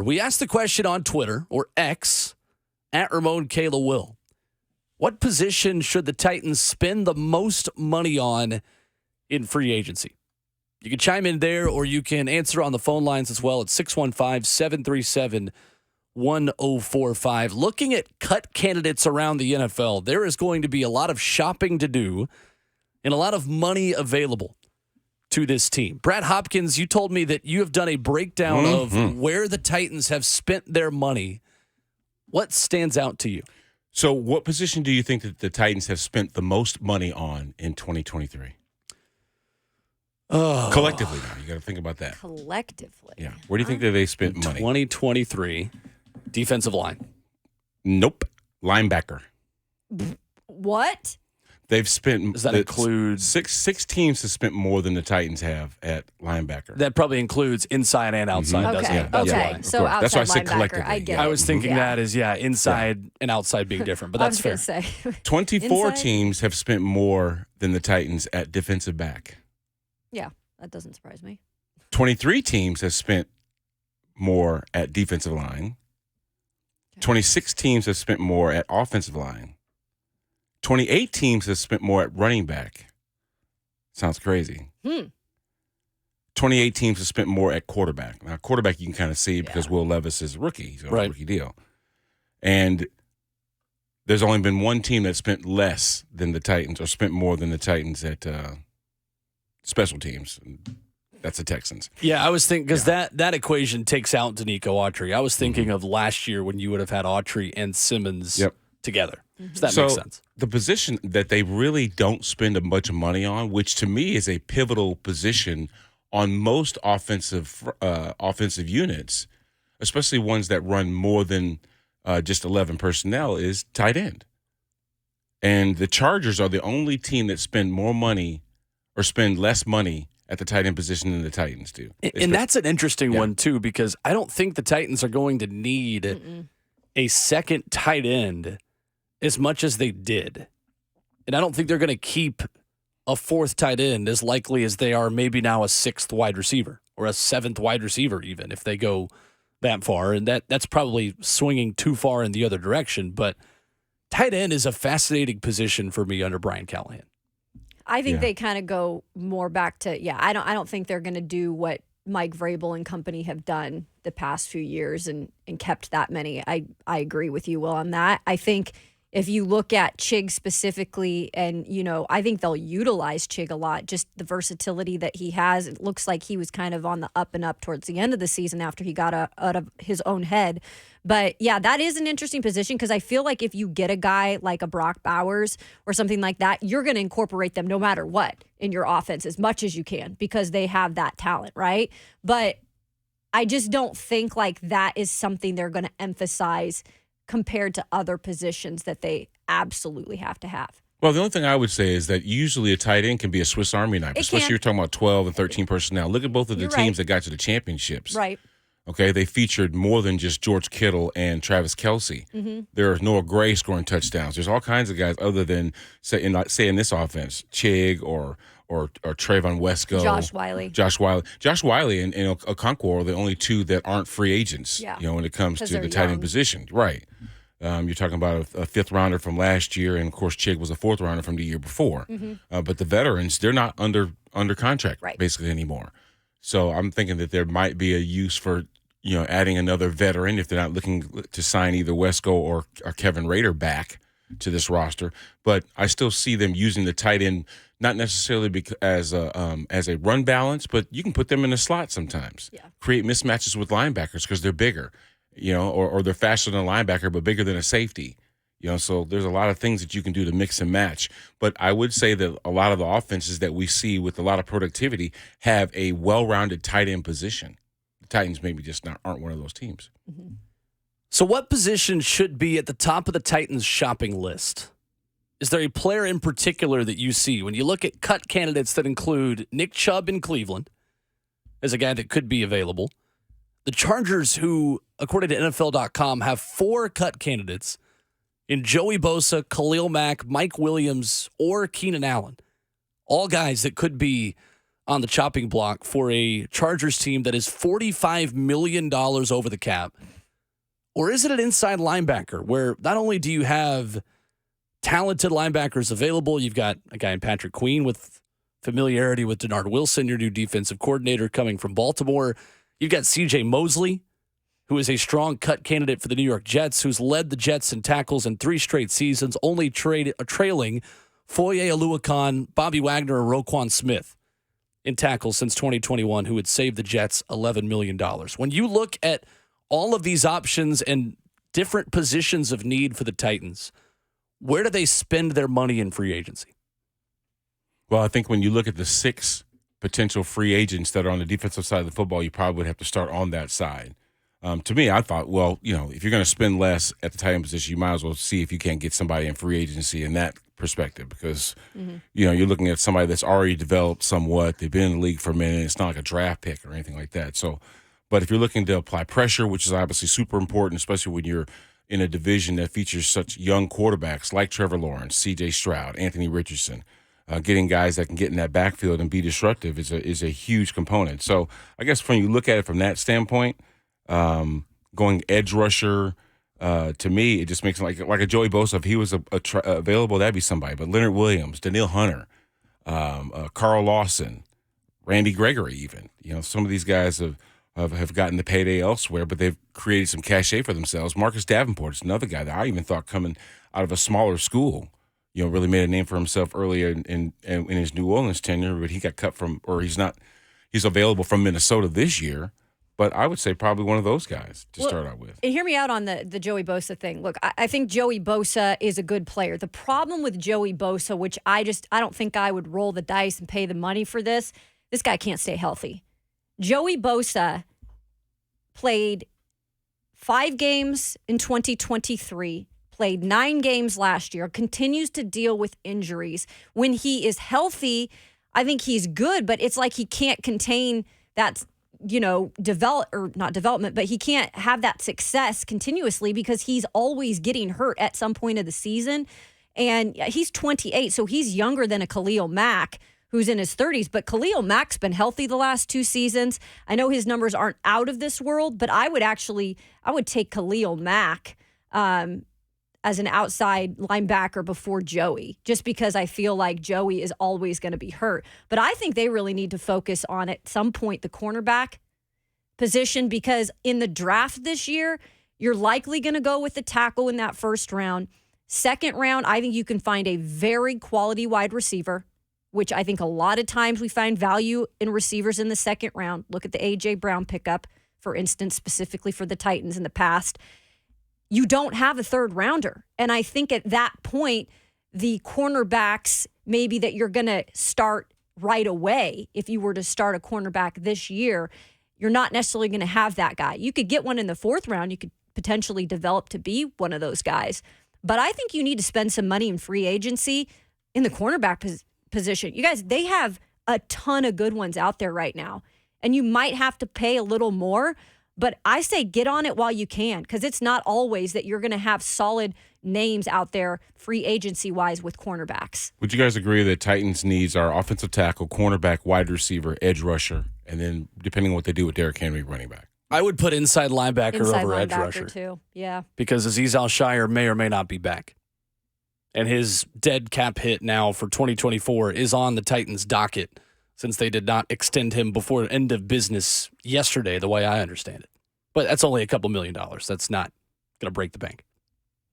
We asked the question on Twitter, or X, at Ramon Kayla Will. What position should the Titans spend the most money on in free agency? You can chime in there, or you can answer on the phone lines as well at 615-737-1045. Looking at cut candidates around the NFL, there is going to be a lot of shopping to do and a lot of money available to this team. Brad Hopkins, you told me that you have done a breakdown of where the Titans have spent their money. What stands out to you? So what position do you think that the Titans have spent the most money on in 2023? Collectively now. You got to think about that. Collectively. Yeah. Where do you think that they spent money? 2023, defensive line. Nope. Linebacker. What? They've spent. Does that include six teams have spent more than the Titans have at linebacker? That probably includes inside and outside, doesn't it? That's Okay. why. So outside that's why I said linebacker, collectively. I get I it. was thinking that is, inside and outside being different, but that's I fair. was gonna say. 24 Inside? teams have spent more than the Titans at defensive back. Yeah, that doesn't surprise me. 23 teams have spent more at defensive line. 26 teams have spent more at offensive line. 28 teams have spent more at running back. Sounds crazy. 28 teams have spent more at quarterback. Now, quarterback you can kind of see because Will Levis is a rookie. He's on a rookie deal. And there's only been one team that spent less than the Titans or spent more than the Titans at special teams. That's the Texans. Yeah, I was thinking, because that equation takes out Danico Autry. I was thinking of last year when you would have had Autry and Simmons together. So that makes sense. The position that they really don't spend a bunch of money on, which to me is a pivotal position on most offensive units, especially ones that run more than just 11 personnel, is tight end. And the Chargers are the only team that spend more money or spend less money at the tight end position than the Titans do. And that's an interesting one, too, because I don't think the Titans are going to need a second tight end as much as they did. And I don't think they're going to keep a fourth tight end as likely as they are maybe now a sixth wide receiver or a seventh wide receiver, even if they go that far. And that's probably swinging too far in the other direction. But tight end is a fascinating position for me under Brian Callahan. I think they kind of go more back to I don't think they're going to do what Mike Vrabel and company have done the past few years and kept that many. I agree with you, Will, on that. I think if you look at Chig specifically, and, I think they'll utilize Chig a lot, just the versatility that he has. It looks like he was kind of on the up and up towards the end of the season after he got out of his own head. But, that is an interesting position because I feel like if you get a guy like a Brock Bowers or something like that, you're going to incorporate them no matter what in your offense as much as you can because they have that talent, right? But I just don't think like that is something they're going to emphasize compared to other positions that they absolutely have to have. Well, the only thing I would say is that usually a tight end can be a Swiss Army knife, especially you're talking about 12 and 13 personnel. Look at both of the teams that got to the championships. Right. Okay, they featured more than just George Kittle and Travis Kelce. There's Noah Gray scoring touchdowns. There's all kinds of guys other than, say in this offense, Chig or Trayvon Wesco. Josh Wiley and Okonkwo are the only two that aren't free agents, when it comes to the tight end position. Right. You're talking about a fifth rounder from last year, and of course Chig was a fourth rounder from the year before. But the veterans, they're not under contract basically anymore. So I'm thinking that there might be a use for adding another veteran if they're not looking to sign either Wesco or Kevin Rader back to this roster. But I still see them using the tight end not necessarily as a run balance, but you can put them in a slot sometimes. Create mismatches with linebackers because they're bigger, or they're faster than a linebacker but bigger than a safety. So there's a lot of things that you can do to mix and match. But I would say that a lot of the offenses that we see with a lot of productivity have a well-rounded tight end position. The Titans maybe just aren't one of those teams. So what position should be at the top of the Titans shopping list? Is there a player in particular that you see when you look at cut candidates that include Nick Chubb in Cleveland as a guy that could be available? The Chargers, who, according to NFL.com, have 4 cut candidates in Joey Bosa, Khalil Mack, Mike Williams, or Keenan Allen. All guys that could be on the chopping block for a Chargers team that is $45 million over the cap? Or is it an inside linebacker where not only do you have talented linebackers available, you've got a guy in Patrick Queen with familiarity with Denard Wilson, your new defensive coordinator coming from Baltimore. You've got C.J. Mosley, who is a strong cut candidate for the New York Jets, who's led the Jets in tackles in 3 straight seasons, only trailing Foye Oluokun, Bobby Wagner, and Roquan Smith in tackles since 2021, who would save the Jets $11 million. When you look at all of these options and different positions of need for the Titans, where do they spend their money in free agency? Well, I think when you look at the 6 potential free agents that are on the defensive side of the football, you probably would have to start on that side. To me, I thought, well, if you're going to spend less at the tight end position, you might as well see if you can't get somebody in free agency in that perspective because, you're looking at somebody that's already developed somewhat. They've been in the league for a minute. It's not like a draft pick or anything like that. So, but if you're looking to apply pressure, which is obviously super important, especially when you're in a division that features such young quarterbacks like Trevor Lawrence, C.J. Stroud, Anthony Richardson, getting guys that can get in that backfield and be disruptive is a huge component. So I guess when you look at it from that standpoint, going edge rusher, to me, it just makes it like a Joey Bosa. If he was available, that'd be somebody. But Leonard Williams, Daniil Hunter, Carl Lawson, Randy Gregory, even some of these guys have gotten the payday elsewhere, but they've created some cachet for themselves. Marcus Davenport is another guy that I even thought coming out of a smaller school, really made a name for himself earlier in his New Orleans tenure, but he got cut he's available from Minnesota this year. But I would say probably one of those guys to start out with. And hear me out on the Joey Bosa thing. Look, I think Joey Bosa is a good player. The problem with Joey Bosa, which I don't think I would roll the dice and pay the money for this guy can't stay healthy. Joey Bosa played 5 games in 2023, played 9 games last year, continues to deal with injuries. When he is healthy, I think he's good, but it's like he can't contain that not development, but he can't have that success continuously because he's always getting hurt at some point of the season. And he's 28, so he's younger than a Khalil Mack who's in his 30s. But Khalil Mack's been healthy the last 2 seasons. I know his numbers aren't out of this world, but I would take Khalil Mack as an outside linebacker before Joey, just because I feel like Joey is always going to be hurt. But I think they really need to focus on, at some point, the cornerback position, because in the draft this year, you're likely going to go with the tackle in that first round. Second round, I think you can find a very quality wide receiver, which I think a lot of times we find value in receivers in the second round. Look at the A.J. Brown pickup, for instance, specifically for the Titans in the past. You don't have a third rounder. And I think at that point, the cornerbacks maybe that you're going to start right away, if you were to start a cornerback this year, you're not necessarily going to have that guy. You could get one in the 4th round. You could potentially develop to be one of those guys. But I think you need to spend some money in free agency in the cornerback position. You guys, they have a ton of good ones out there right now. And you might have to pay a little more. But I say get on it while you can, because it's not always that you're going to have solid names out there free agency-wise with cornerbacks. Would you guys agree that Titans needs are offensive tackle, cornerback, wide receiver, edge rusher, and then depending on what they do with Derrick Henry, running back? I would put inside linebacker over edge rusher too. Yeah, because Azeez Al-Shire may or may not be back. And his dead cap hit now for 2024 is on the Titans' docket, since they did not extend him before end of business yesterday, the way I understand it. But that's only a couple $1 million. That's not going to break the bank.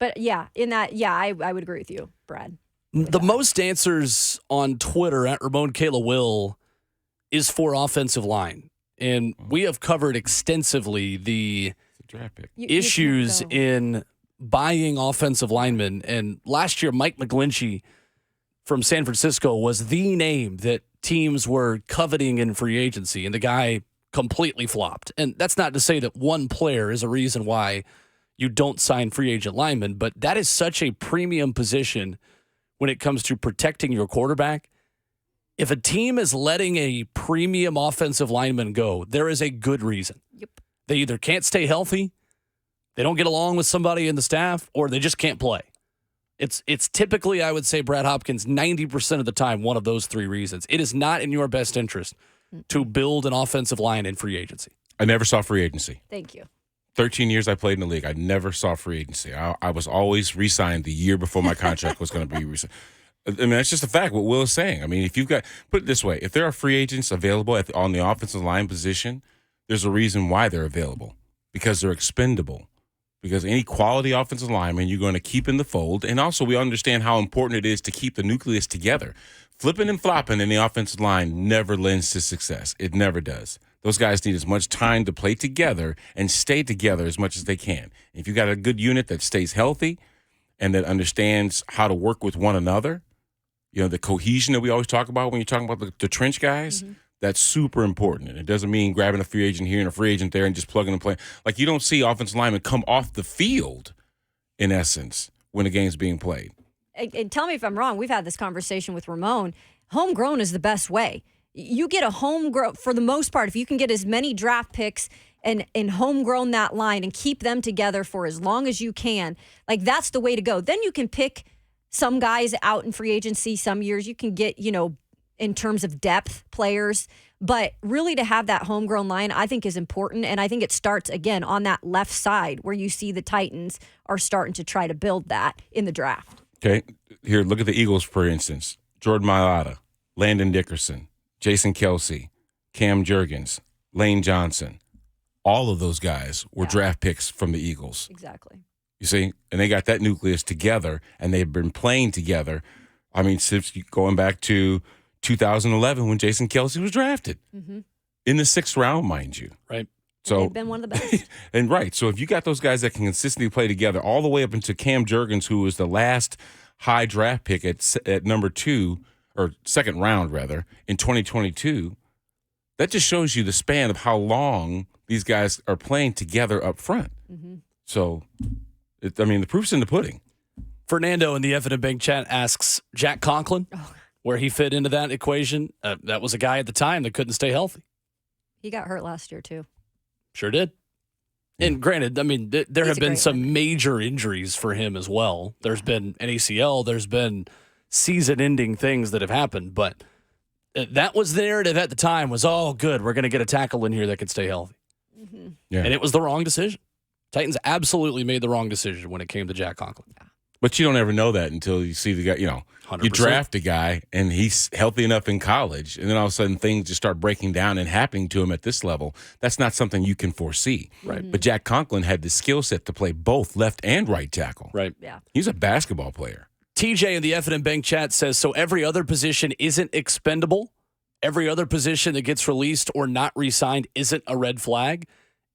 But I would agree with you, Brad. The most answers on Twitter at Ramon Kayla Will is for offensive line. And we have covered extensively the issues in buying offensive linemen. And last year, Mike McGlinchey from San Francisco was the name that teams were coveting in free agency, and the guy completely flopped. And that's not to say that one player is a reason why you don't sign free agent linemen, but that is such a premium position when it comes to protecting your quarterback. If a team is letting a premium offensive lineman go, there is a good reason. Yep. They either can't stay healthy, they don't get along with somebody in the staff, or they just can't play. It's typically, I would say, Brad Hopkins, 90% of the time, one of those three reasons. It is not in your best interest to build an offensive line in free agency. I never saw free agency. Thank you. 13 years I played in the league. I never saw free agency. I was always re-signed the year before my contract was going to be re-signed. I mean, that's just a fact, what Will is saying. I mean, if you've got – put it this way. If there are free agents available on the offensive line position, there's a reason why they're available, because they're expendable. Because any quality offensive lineman you're going to keep in the fold. And also we understand how important it is to keep the nucleus together. Flipping and flopping in the offensive line never lends to success. It never does. Those guys need as much time to play together and stay together as much as they can. If you got a good unit that stays healthy and that understands how to work with one another, the cohesion that we always talk about when you're talking about the trench guys, that's super important. And it doesn't mean grabbing a free agent here and a free agent there and just plugging and playing. Like, you don't see offensive linemen come off the field, in essence, when a game's being played. And tell me if I'm wrong. We've had this conversation with Ramon. Homegrown is the best way. You get a homegrown, for the most part, if you can get as many draft picks and homegrown that line and keep them together for as long as you can, like, that's the way to go. Then you can pick some guys out in free agency. Some years you can get, in terms of depth players, but really to have that homegrown line, I think, is important. And I think it starts, again, on that left side where you see the Titans are starting to try to build that in the draft. Okay. Here, look at the Eagles, for instance. Jordan Mailata, Landon Dickerson, Jason Kelsey, Cam Jurgens, Lane Johnson. All of those guys were draft picks from the Eagles. Exactly. You see? And they got that nucleus together, and they've been playing together. I mean, since going back to 2011 when Jason Kelsey was drafted in the 6th round, mind you. Right. So they've been one of the best. And right. So if you got those guys that can consistently play together all the way up into Cam Jurgens, who was the last high draft pick at number 2 or 2nd round rather in 2022, that just shows you the span of how long these guys are playing together up front. So, the proof's in the pudding. Fernando in the F&M Bank chat asks Jack Conklin where he fit into that equation. That was a guy at the time that couldn't stay healthy. He got hurt last year, too. Sure did. And granted, there have been some major injuries for him as well. There's been an ACL. There's been season-ending things that have happened. But that was the narrative at the time was, oh, good, we're going to get a tackle in here that can stay healthy. Yeah. And it was the wrong decision. Titans absolutely made the wrong decision when it came to Jack Conklin. But you don't ever know that until you see the guy, 100%. You draft a guy and he's healthy enough in college, and then all of a sudden things just start breaking down and happening to him at this level. That's not something you can foresee. Right. But Jack Conklin had the skill set to play both left and right tackle. Right. Yeah. He's a basketball player. TJ in the F&M Bank chat says, so every other position isn't expendable? Every other position that gets released or not re-signed isn't a red flag?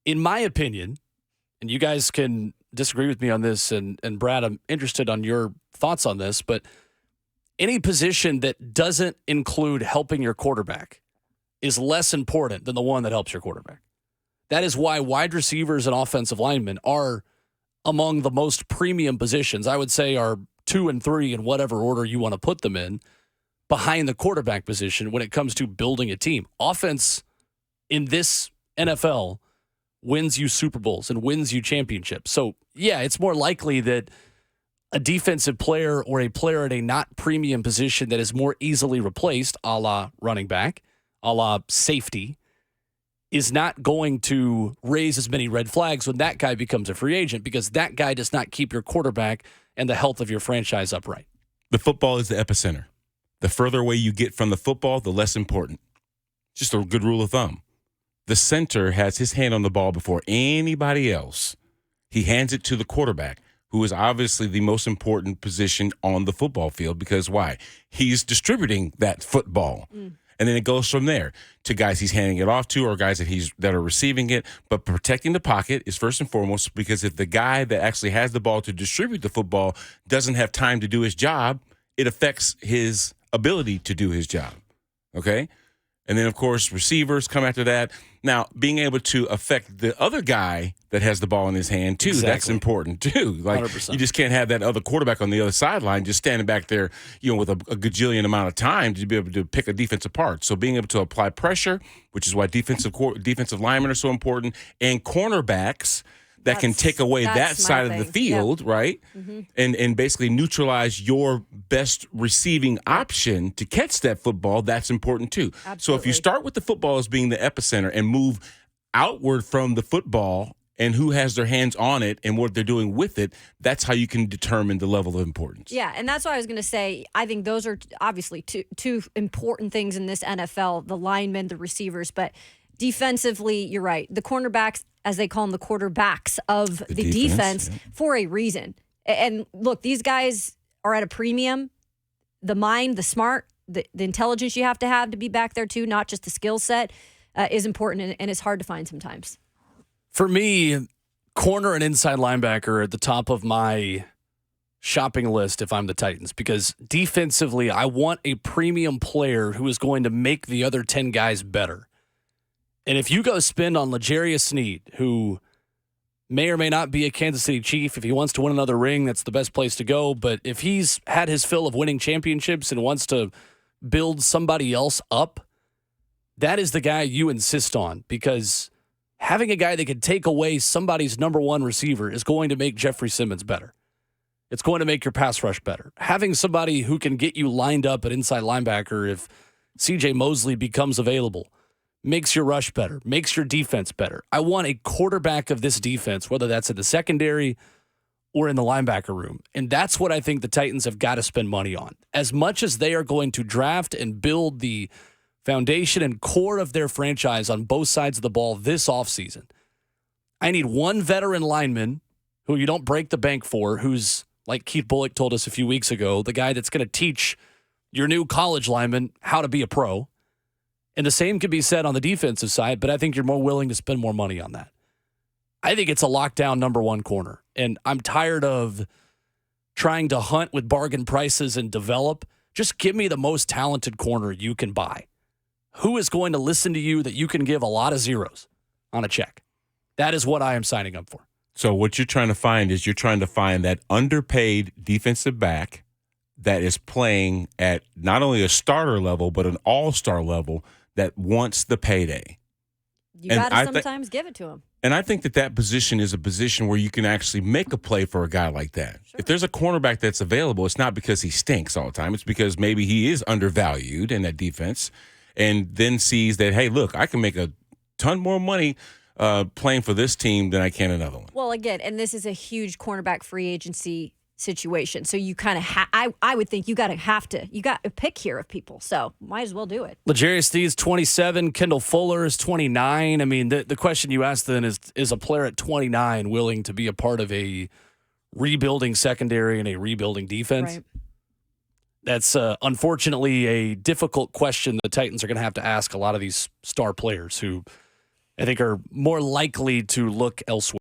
In my opinion, and you guys can disagree with me on this, and Brad, I'm interested on your thoughts on this, but any position that doesn't include helping your quarterback is less important than the one that helps your quarterback. That is why wide receivers and offensive linemen are among the most premium positions. I would say are 2 and 3 in whatever order you want to put them in, behind the quarterback position when it comes to building a team. Offense in this NFL wins you Super Bowls and wins you championships. So, yeah, it's more likely that a defensive player or a player at a not premium position that is more easily replaced, a la running back, a la safety, is not going to raise as many red flags when that guy becomes a free agent, because that guy does not keep your quarterback and the health of your franchise upright. The football is the epicenter. The further away you get from the football, the less important. Just a good rule of thumb. The center has his hand on the ball before anybody else. He hands it to the quarterback, who is obviously the most important position on the football field, because why? He's distributing that football. And then it goes from there to guys he's handing it off to, or guys that are receiving it. But protecting the pocket is first and foremost, because if the guy that actually has the ball to distribute the football doesn't have time to do his job, it affects his ability to do his job. Okay? And then, of course, receivers come after that. Now, being able to affect the other guy that has the ball in his hand, too, that's important, too. Like, 100%. You just can't have that other quarterback on the other sideline just standing back there, with a gajillion amount of time to be able to pick a defense apart. So being able to apply pressure, which is why defensive linemen are so important, and cornerbacks that can take away that side of the field, right? Mm-hmm. And basically neutralize your best receiving option to catch that football. That's important too. Absolutely. So if you start with the football as being the epicenter and move outward from the football and who has their hands on it and what they're doing with it, that's how you can determine the level of importance. Yeah, and that's what I was going to say. I think those are obviously two important things in this NFL, the linemen, the receivers, but defensively, you're right. The cornerbacks, as they call them, the quarterbacks of the defense for a reason. And look, these guys are at a premium. The mind, the smart, the intelligence you have to be back there too, not just the skill set, is important, and it's hard to find sometimes. For me, corner and inside linebacker are at the top of my shopping list if I'm the Titans, because defensively, I want a premium player who is going to make the other 10 guys better. And if you go spend on L'Jarius Sneed, who may or may not be a Kansas City Chief, if he wants to win another ring, that's the best place to go. But if he's had his fill of winning championships and wants to build somebody else up, that is the guy you insist on, because having a guy that can take away somebody's number one receiver is going to make Jeffrey Simmons better. It's going to make your pass rush better. Having somebody who can get you lined up at inside linebacker if C.J. Mosley becomes available makes your rush better, makes your defense better. I want a quarterback of this defense, whether that's in the secondary or in the linebacker room. And that's what I think the Titans have got to spend money on. As much as they are going to draft and build the foundation and core of their franchise on both sides of the ball this offseason, I need one veteran lineman who you don't break the bank for, who's, like Keith Bullock told us a few weeks ago, the guy that's going to teach your new college lineman how to be a pro. And the same could be said on the defensive side, but I think you're more willing to spend more money on that. I think it's a lockdown number one corner. And I'm tired of trying to hunt with bargain prices and develop. Just give me the most talented corner you can buy. Who is going to listen to you that you can give a lot of zeros on a check? That is what I am signing up for. So what you're trying to find is that underpaid defensive back that is playing at not only a starter level, but an all-star level that wants the payday. You got to sometimes give it to him. And I think that position is a position where you can actually make a play for a guy like that. Sure. If there's a cornerback that's available, it's not because he stinks all the time. It's because maybe he is undervalued in that defense and then sees that, hey, look, I can make a ton more money playing for this team than I can another one. Well, again, and this is a huge cornerback free agency situation. So you kind of I would think you got a pick here of people. So might as well do it. L'Jarius Sneed's 27, Kendall Fuller is 29. I mean, the question you asked then is a player at 29 willing to be a part of a rebuilding secondary and a rebuilding defense? Right. That's unfortunately a difficult question the Titans are going to have to ask a lot of these star players who I think are more likely to look elsewhere.